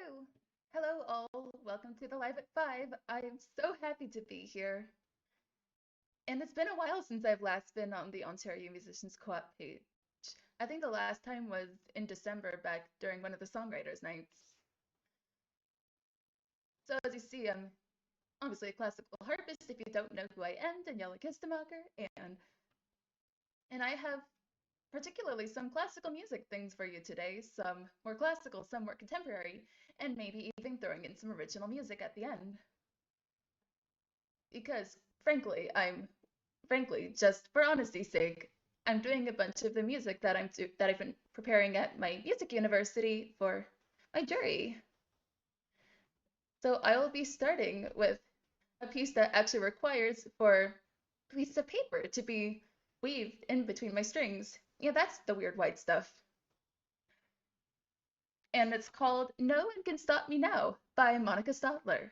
Woo! Hello, all. Welcome to the Live at 5. I am so happy to be here. And it's been a while since I've last been on the Ontario Musicians Co-op page. I think the last time was in December back during one of the songwriters' nights. So as you see, I'm obviously a classical harpist. If you don't know who I am, Daniella Kistemaker, and I have particularly some classical music things for you today, some more classical, some more contemporary, and maybe even throwing in some original music at the end. Because frankly, just for honesty's sake, I'm doing a bunch of the music that I've been preparing at my music university for my jury. So I will be starting with a piece that actually requires for a piece of paper to be weaved in between my strings. Yeah, that's the weird white stuff. And it's called No One Can Stop Me Now by Monica Stadler.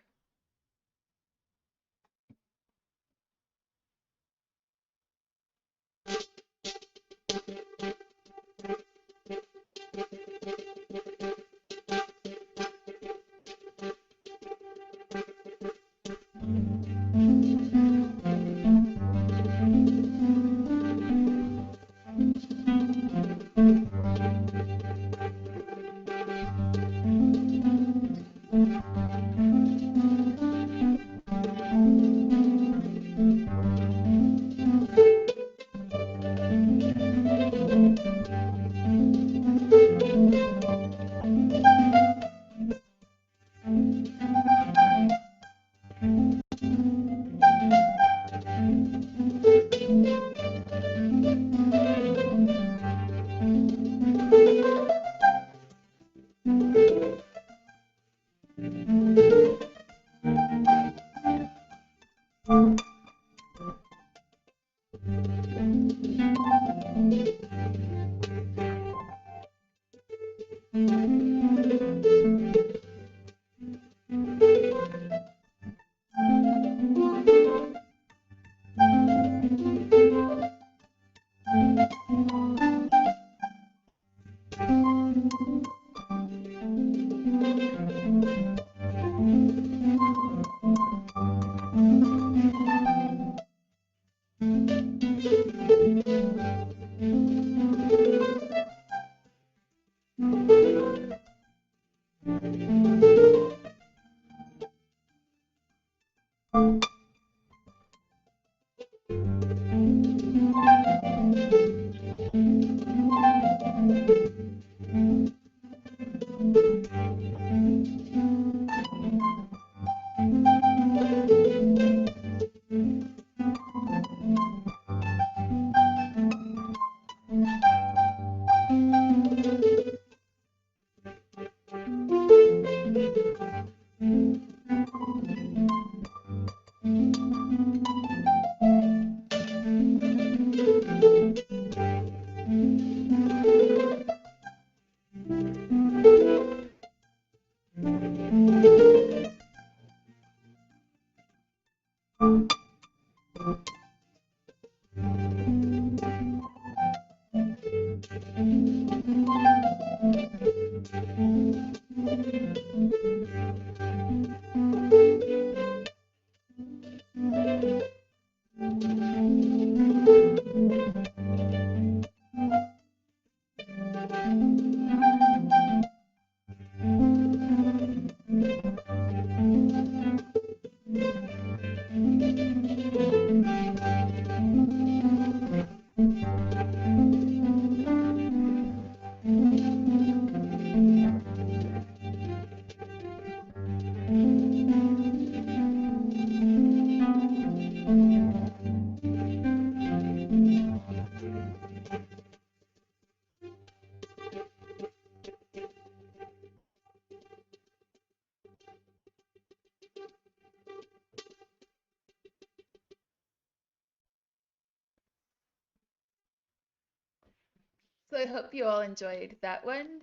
So I hope you all enjoyed that one.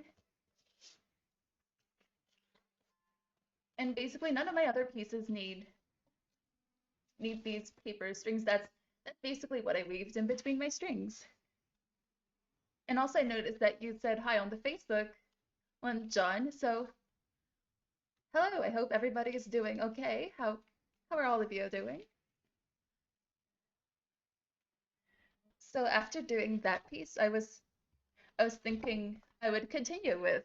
And basically none of my other pieces need these paper strings. That's basically what I weaved in between my strings. And also I noticed that you said hi on the Facebook one, John. So Hello, I hope everybody is doing okay. How are all of you doing? So after doing that piece, I was thinking I would continue with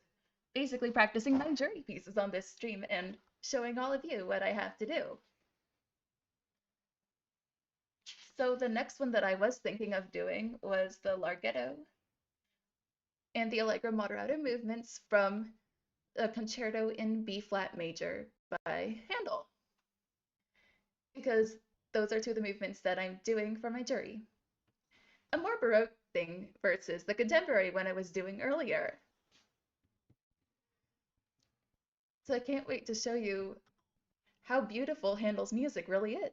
basically practicing my jury pieces on this stream and showing all of you what I have to do. So the next one that I was thinking of doing was the Larghetto and the Allegro moderato movements from a concerto in B flat major by Handel, because those are two of the movements that I'm doing for my jury. A more Baroque thing versus the contemporary one I was doing earlier. So I can't wait to show you how beautiful Handel's music really is.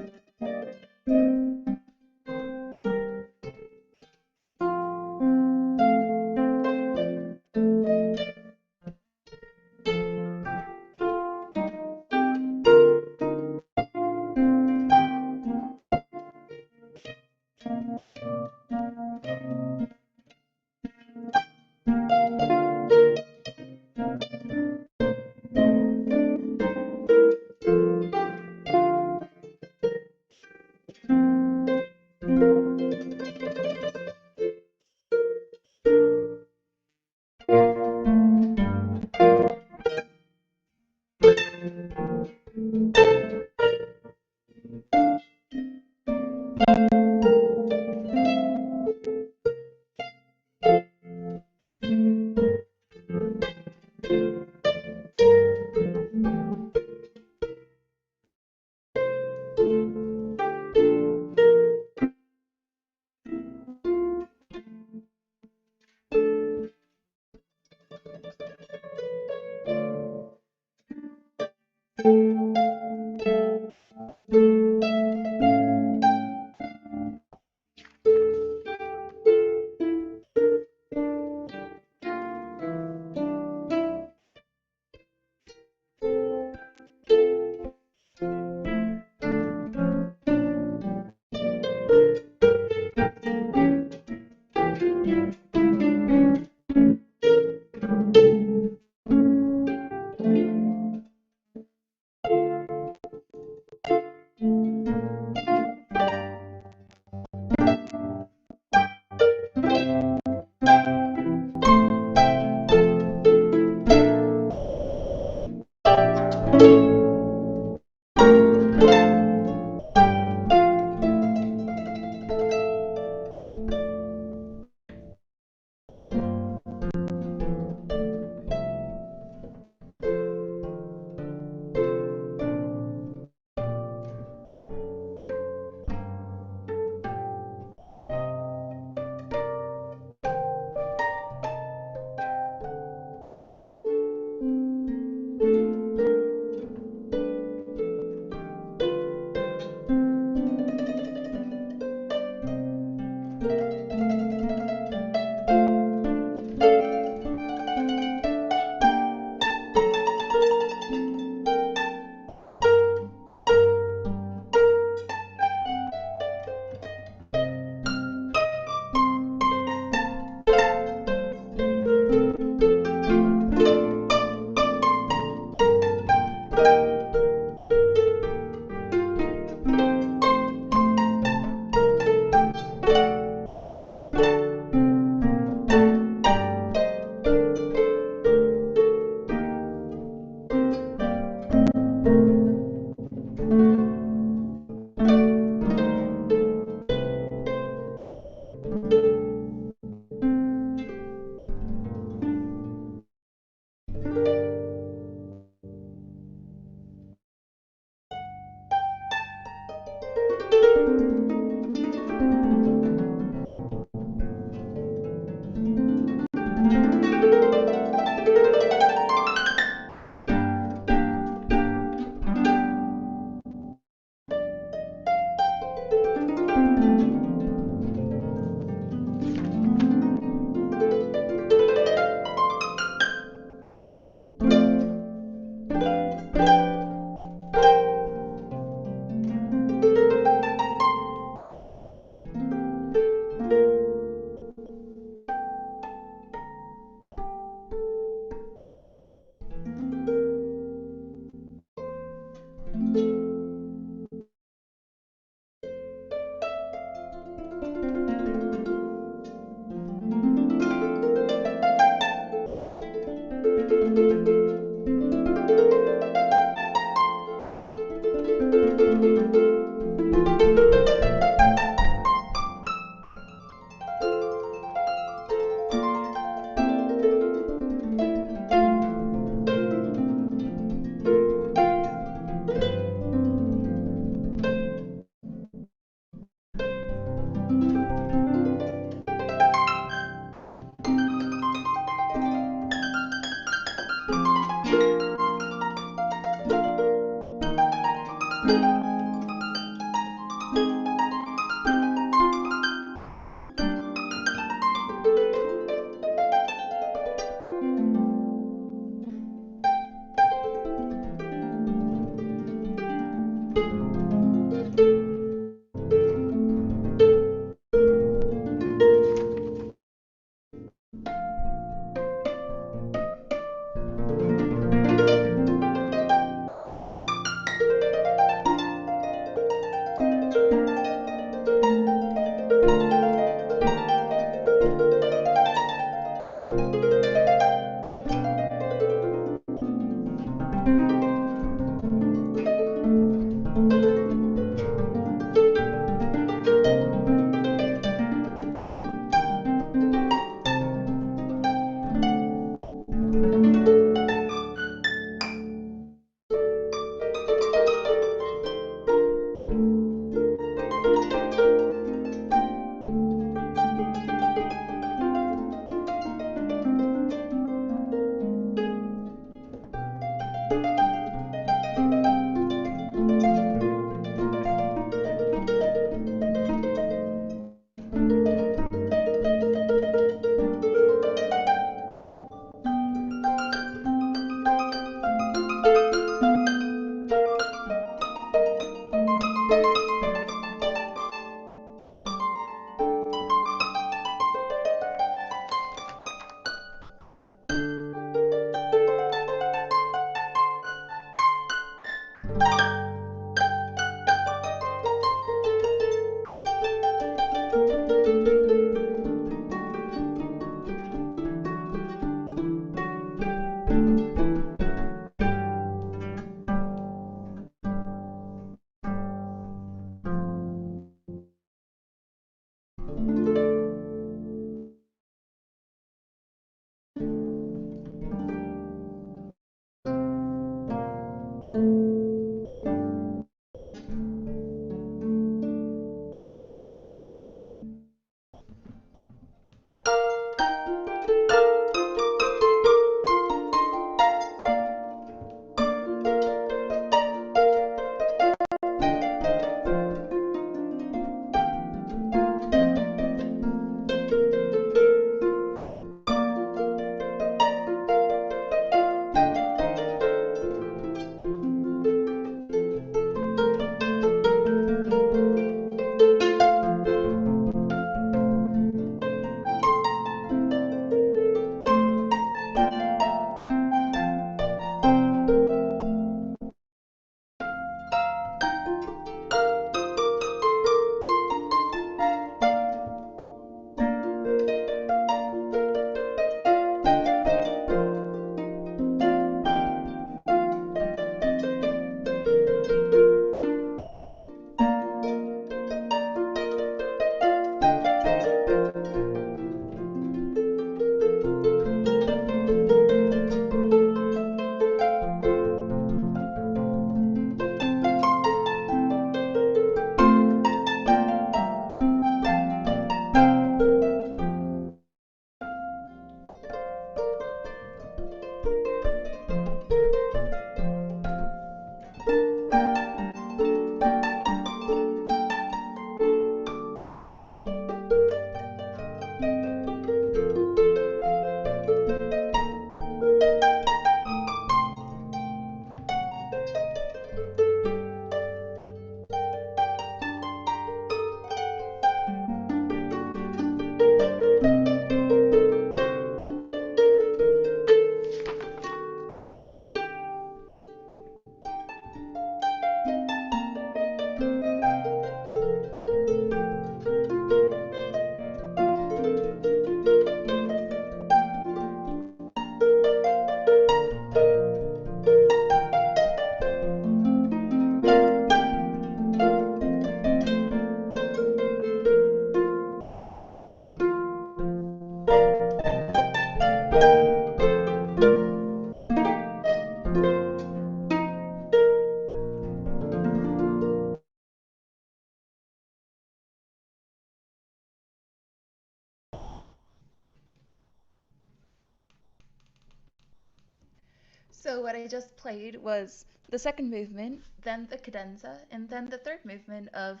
So what I just played was the second movement, then the cadenza, and then the third movement of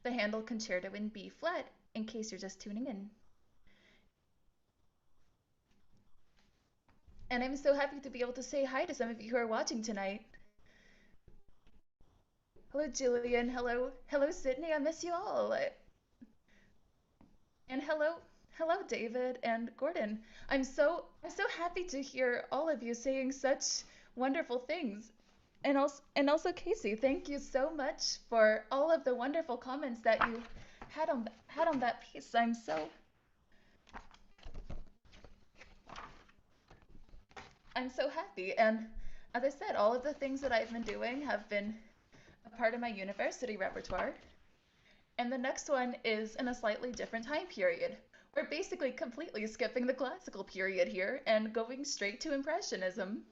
the Handel Concerto in B flat, in case you're just tuning in. And I'm so happy to be able to say hi to some of you who are watching tonight. Hello, Jillian. Hello, Sydney. I miss you all. And hello, David and Gordon. I'm so happy to hear all of you saying such wonderful things. And also Casey, thank you so much for all of the wonderful comments that you had on that piece. I'm so happy. And as I said, all of the things that I've been doing have been a part of my university repertoire. And the next one is in a slightly different time period. We're basically completely skipping the classical period here and going straight to Impressionism.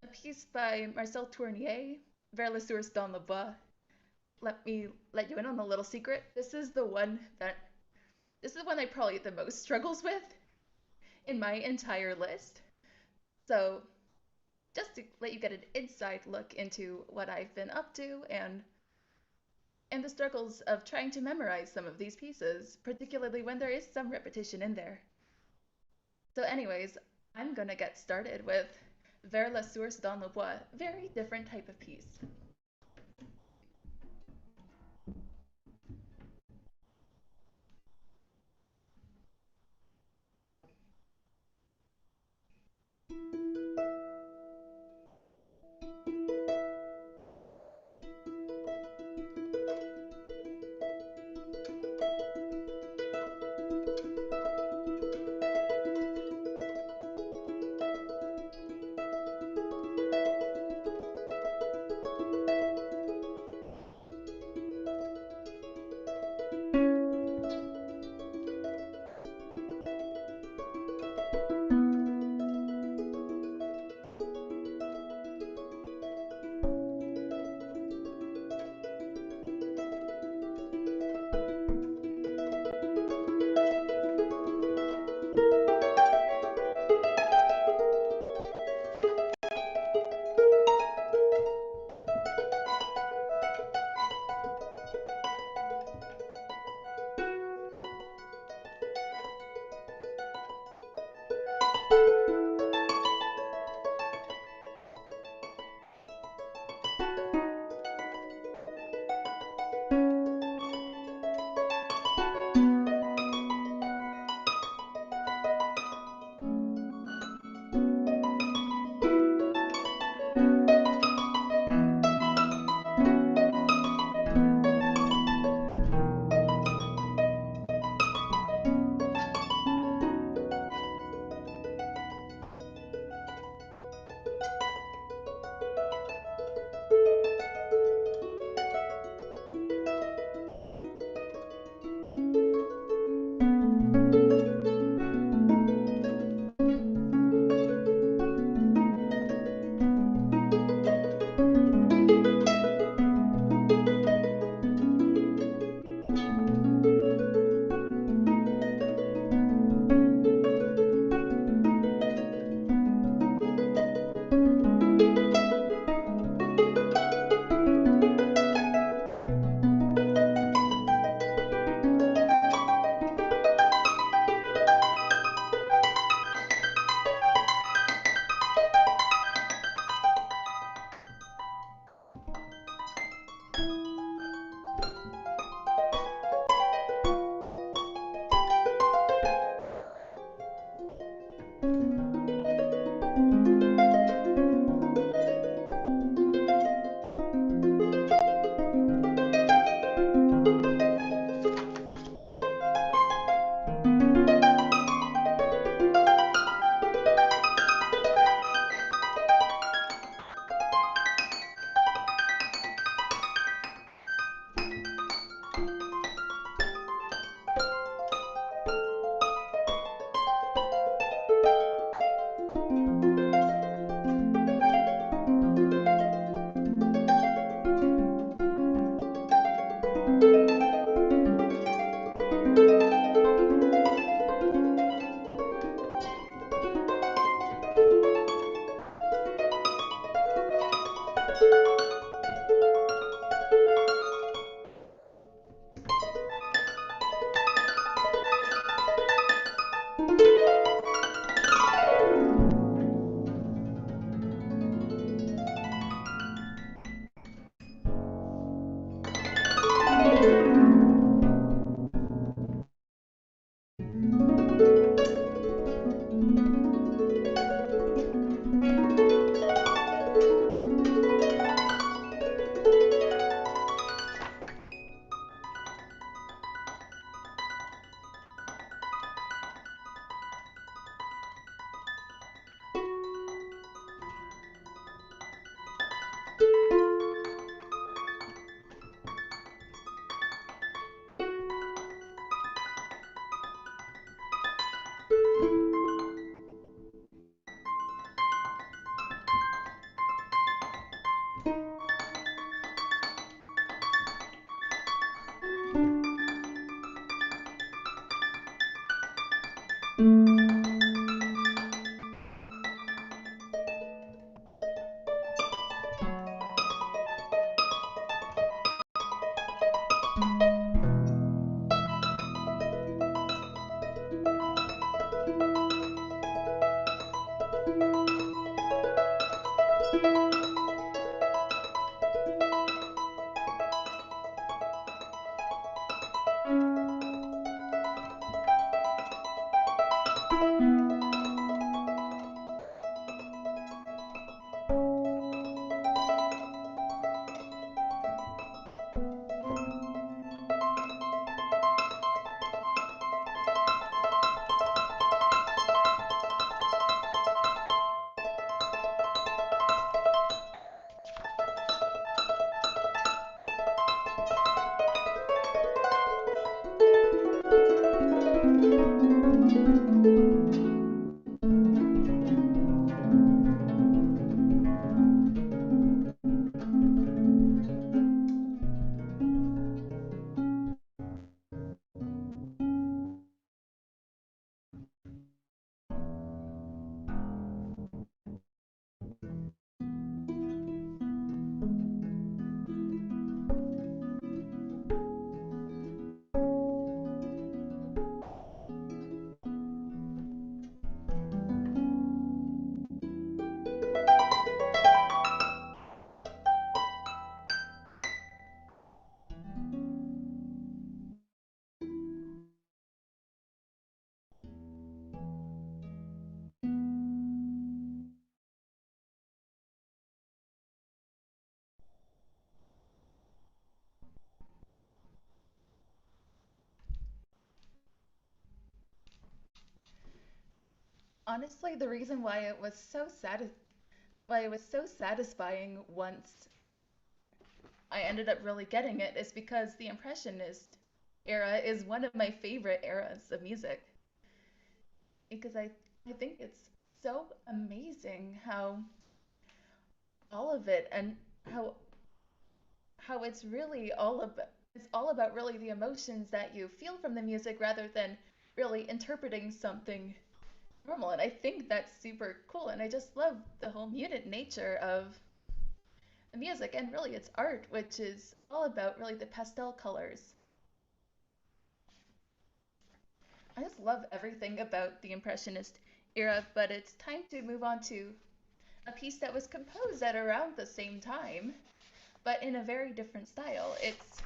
A piece by Marcel Tournier, Vers la source dans le bois. Let me let you in on a little secret. This is one I probably the most struggles with in my entire list. So just to let you get an inside look into what I've been up to and the struggles of trying to memorize some of these pieces, particularly when there is some repetition in there. So anyways, I'm gonna get started with Vers la source dans le bois, very different type of piece. Honestly, the reason why it was so satisfying once I ended up really getting it is because the Impressionist era is one of my favorite eras of music. Because I think it's so amazing how all of it and how how it's all about really the emotions that you feel from the music rather than really interpreting something normal. And I think that's super cool. And I just love the whole muted nature of the music and really its art, which is all about really the pastel colors. I just love everything about the Impressionist era, but it's time to move on to a piece that was composed at around the same time, but in a very different style. It's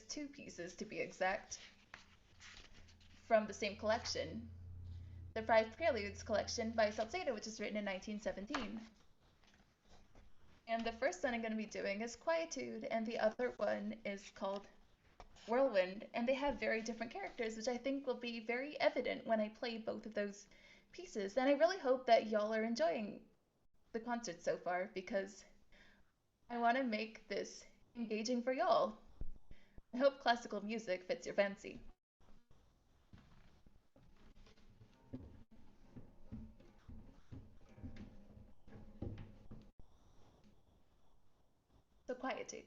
two pieces to be exact from the same collection, the Five Preludes collection by Salcedo, which is written in 1917. And the first one I'm going to be doing is Quietude, and the other one is called Whirlwind, and they have very different characters, which I think will be very evident when I play both of those pieces. And I really hope that y'all are enjoying the concert so far because I want to make this engaging for y'all. I hope classical music fits your fancy. So, Quietude.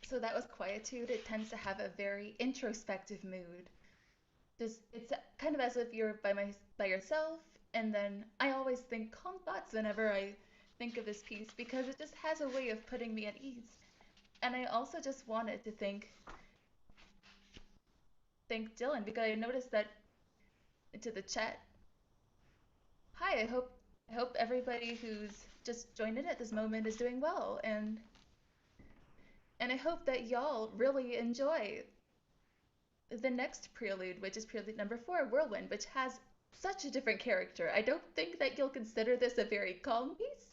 So that was Quietude. It tends to have a very introspective mood. Just it's kind of as if you're by yourself, and then I always think calm thoughts whenever I think of this piece because it just has a way of putting me at ease. And I also just wanted to thank Dylan because I noticed that into the chat. Hi, I hope everybody who's just joined in at this moment is doing well, and I hope that y'all really enjoy the next prelude, which is prelude number 4, Whirlwind, which has such a different character. I don't think that you'll consider this a very calm piece.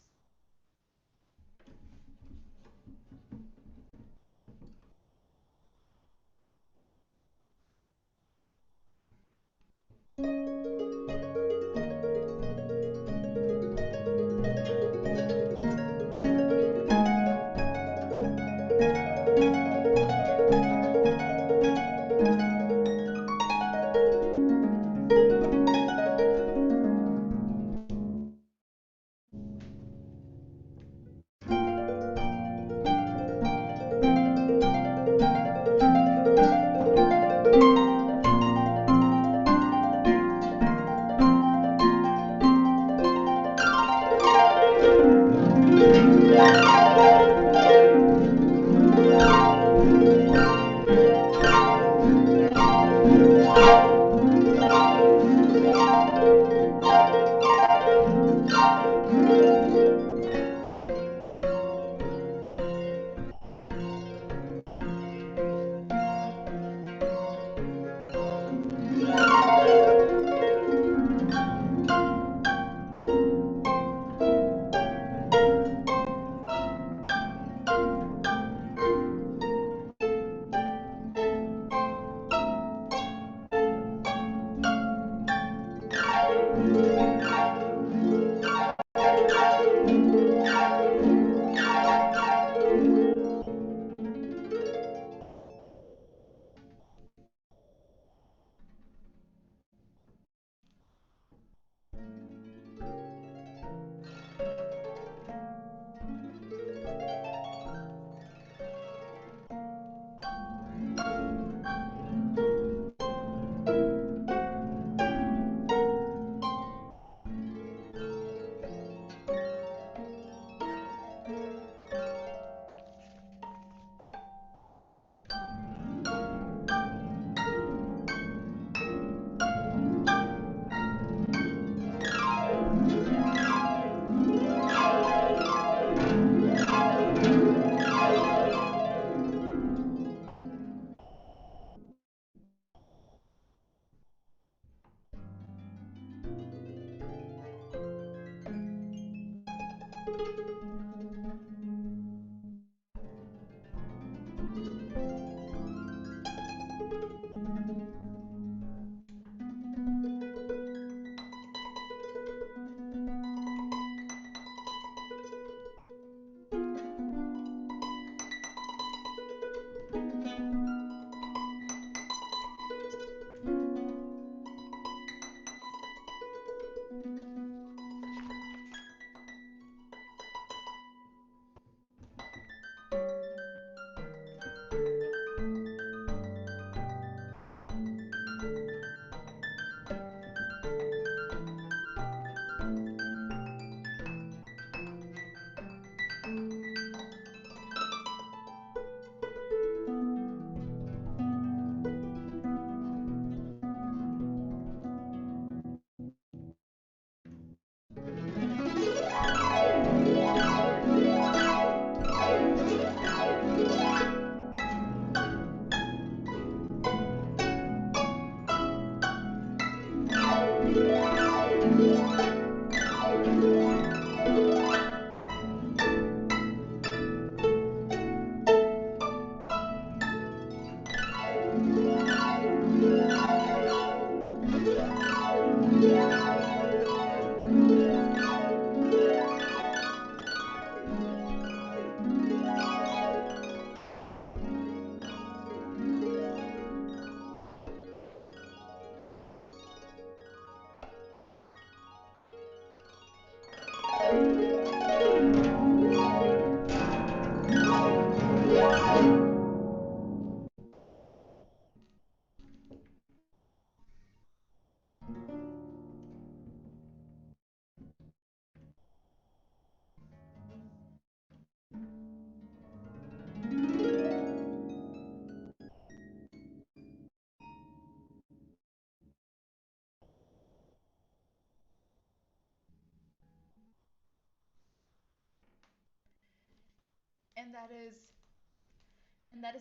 and that is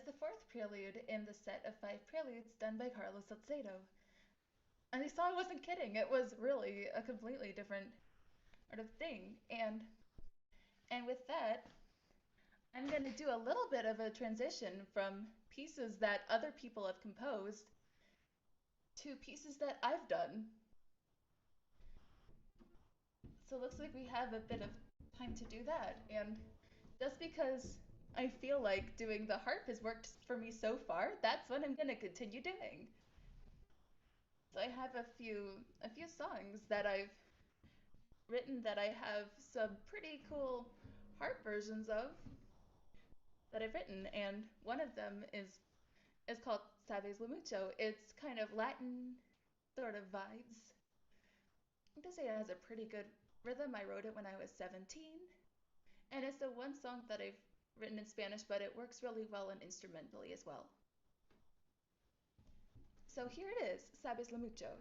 the fourth prelude in the set of five preludes done by Carlos Salcedo. And I saw I wasn't kidding. It was really a completely different sort of thing. And with that, I'm going to do a little bit of a transition from pieces that other people have composed to pieces that I've done. So it looks like we have a bit of time to do that. And just because I feel like doing the harp has worked for me so far, that's what I'm going to continue doing. So I have a few songs that I've written that I have some pretty cool harp versions of that I've written, and one of them is called Sabes lo Mucho. It's kind of Latin sort of vibes. I have to say it has a pretty good rhythm. I wrote it when I was 17, and it's the one song that I've written in Spanish, but it works really well and instrumentally as well. So here it is, Sabes lo Mucho.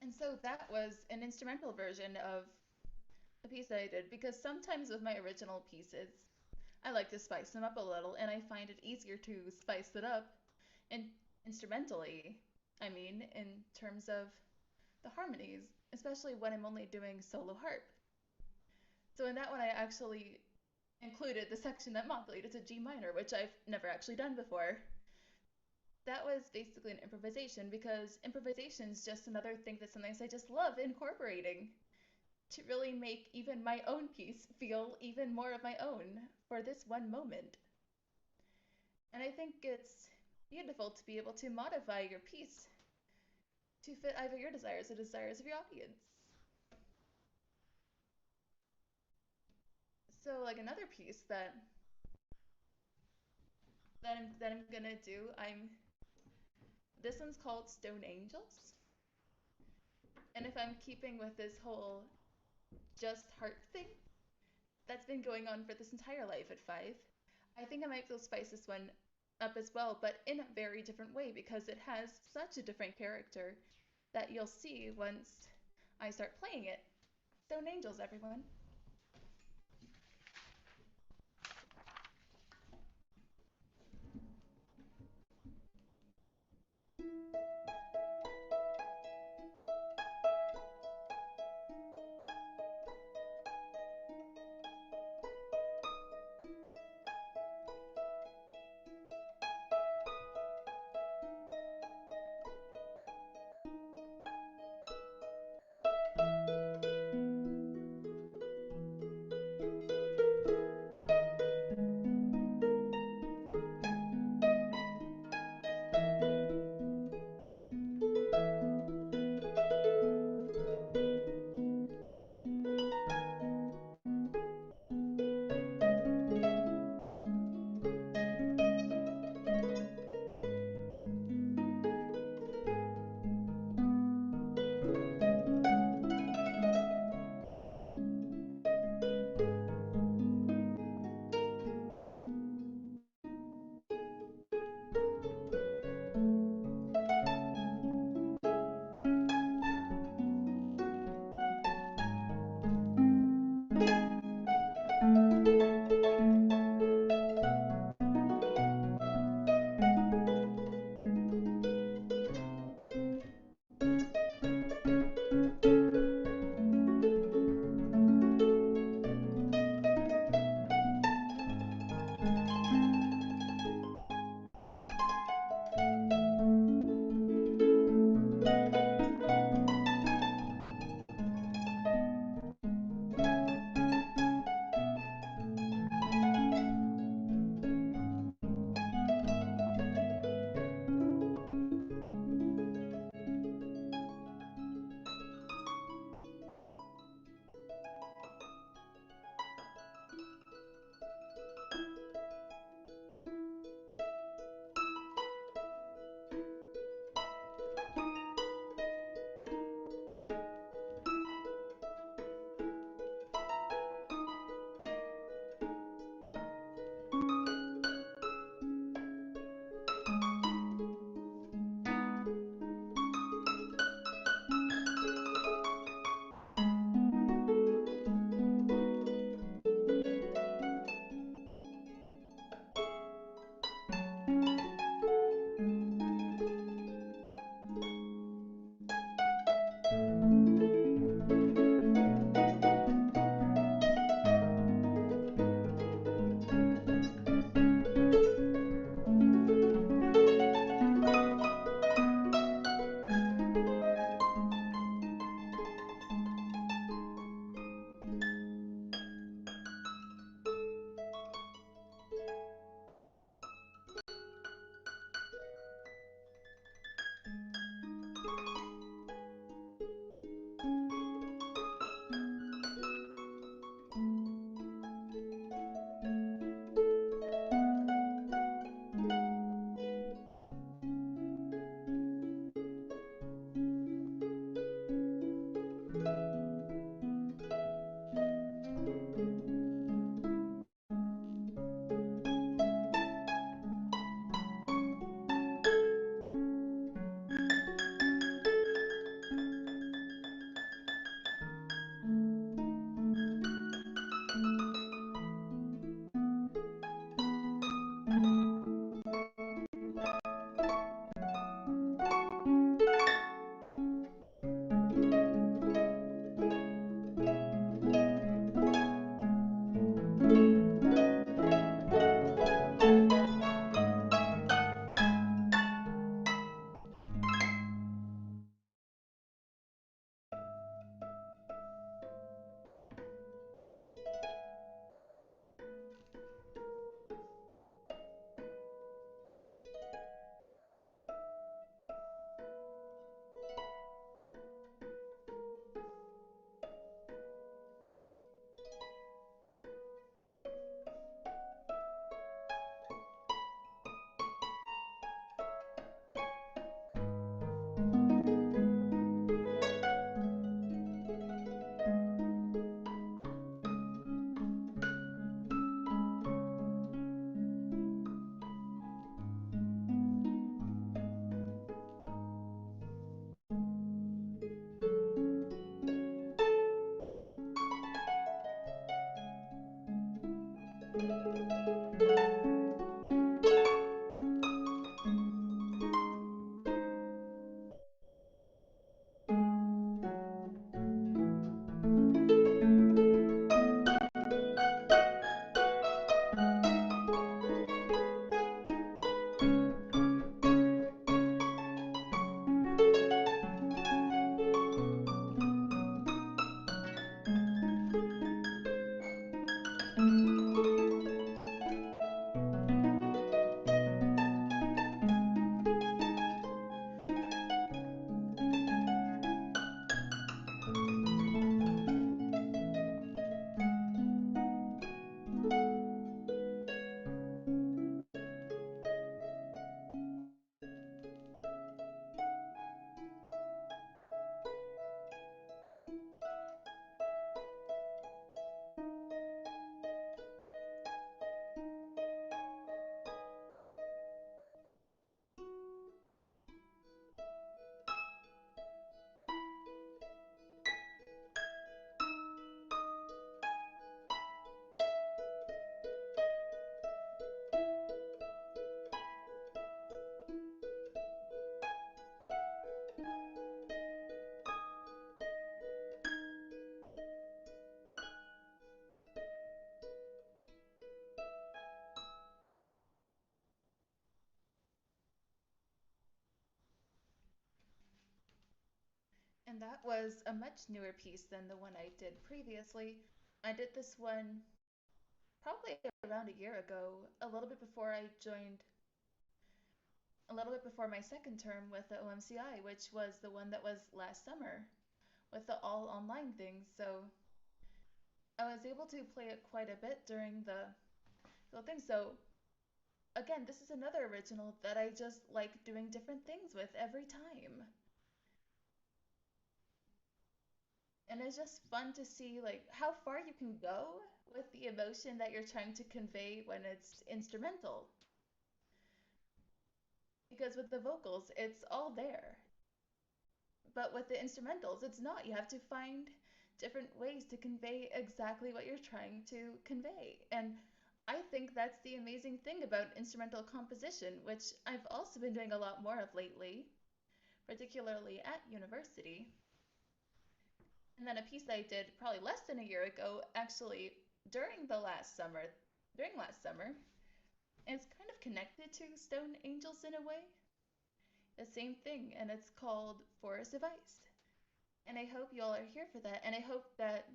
And so that was an instrumental version of a piece that I did because sometimes with my original pieces, I like to spice them up a little and I find it easier to spice it up and instrumentally, I mean, in terms of the harmonies, especially when I'm only doing solo harp. So in that one, I actually included the section that modulated to G minor, which I've never actually done before. That was basically an improvisation because improvisation is just another thing that sometimes I just love incorporating to really make even my own piece feel even more of my own for this one moment. And I think it's beautiful to be able to modify your piece to fit either your desires or the desires of your audience. So like another piece that I'm gonna do, I'm this one's called Stone Angels. And if I'm keeping with this whole just heart thing that's been going on for this entire life at 5, I think I might be able to spice this one up as well, but in a very different way because it has such a different character that you'll see once I start playing it. Stone Angels, everyone. And that was a much newer piece than the one I did previously. I did this one probably around a year ago, a little bit before my second term with the OMCI, which was the one that was last summer with the all online thing. So I was able to play it quite a bit during the whole thing. So again, this is another original that I just like doing different things with every time. And it's just fun to see like how far you can go with the emotion that you're trying to convey when it's instrumental. Because with the vocals, it's all there. But with the instrumentals, it's not. You have to find different ways to convey exactly what you're trying to convey. And I think that's the amazing thing about instrumental composition, which I've also been doing a lot more of lately, particularly at university. And then a piece that I did probably less than a year ago, actually during last summer, and it's kind of connected to Stone Angels in a way. The same thing, and it's called Forest of Ice. And I hope you all are here for that. And I hope that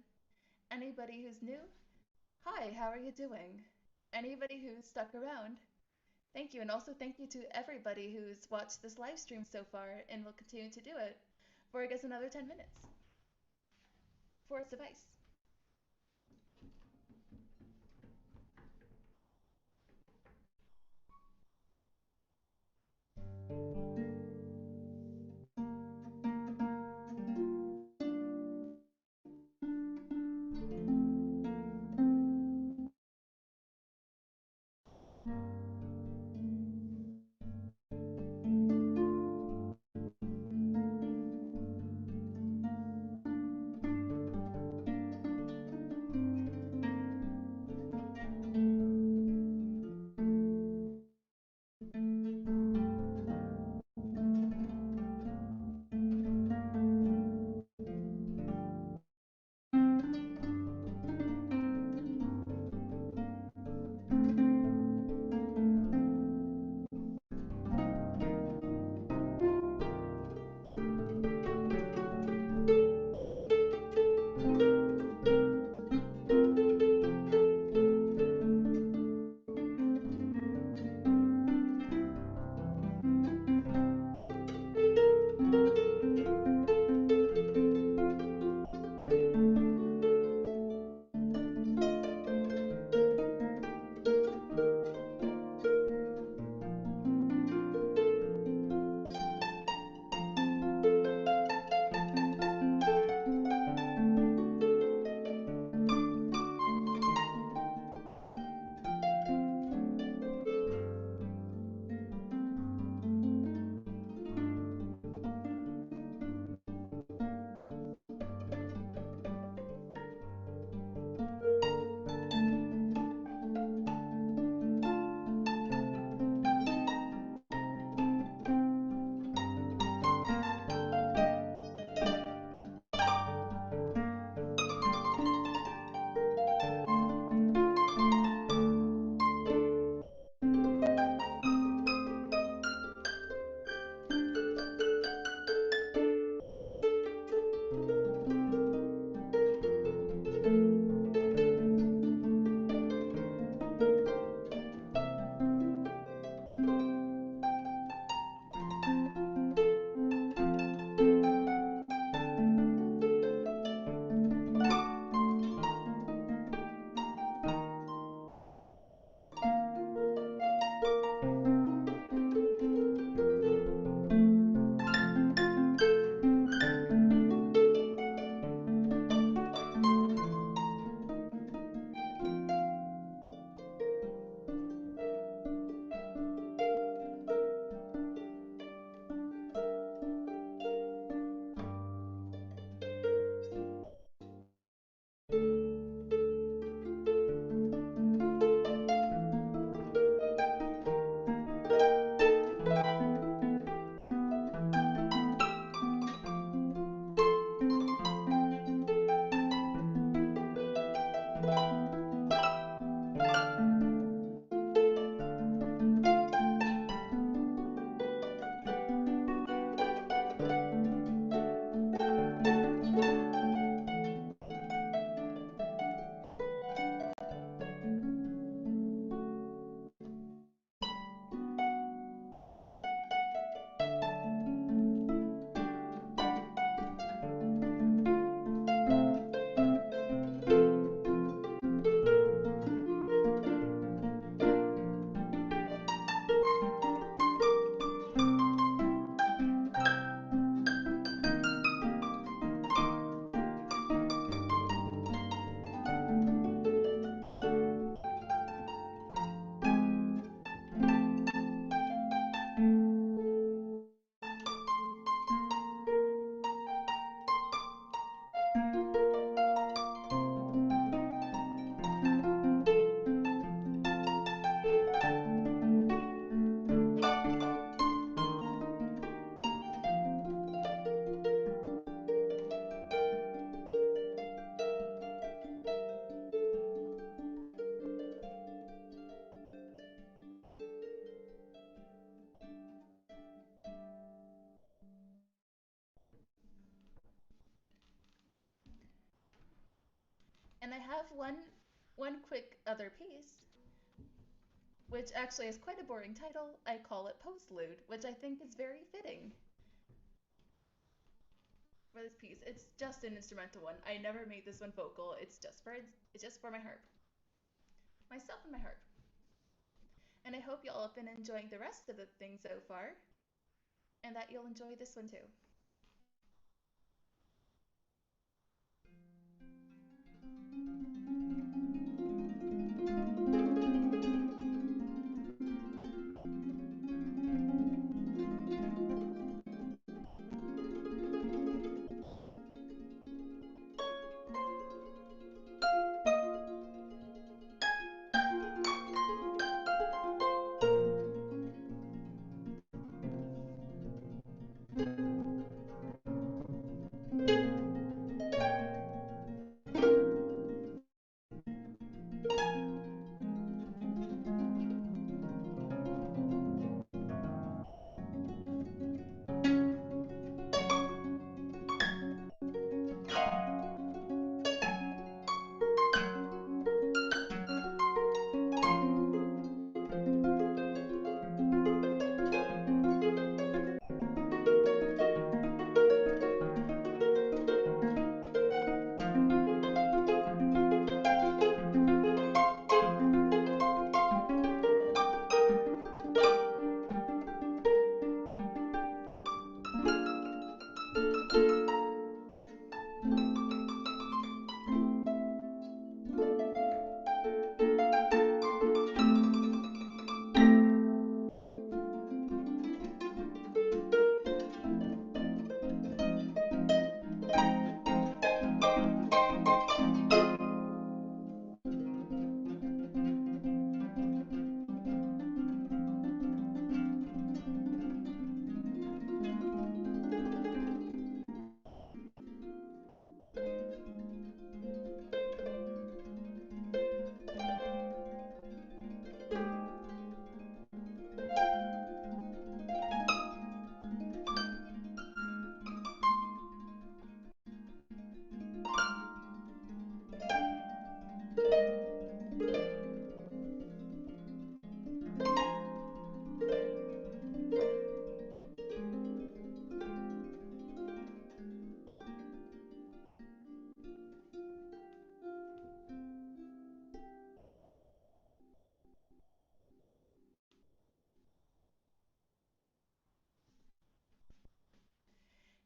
anybody who's new, hi, how are you doing? Anybody who's stuck around, thank you. And also thank you to everybody who's watched this live stream so far and will continue to do it for, I guess, another 10 minutes. Forest of Ice. And I have one quick other piece, which actually is quite a boring title. I call it Postlude, which I think is very fitting for this piece. It's just an instrumental one. I never made this one vocal. It's just for my harp, myself and my harp. And I hope y'all have been enjoying the rest of the thing so far, and that you'll enjoy this one too.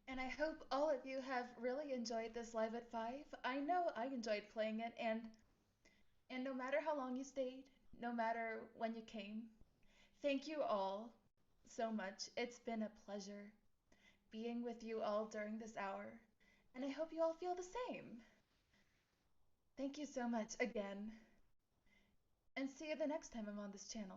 And I hope all of you have really enjoyed this Live at 5. I know I enjoyed playing it, and no matter how long you stayed, no matter when you came, thank you all so much. It's been a pleasure being with you all during this hour, and I hope you all feel the same. Thank you so much again, and see you the next time I'm on this channel.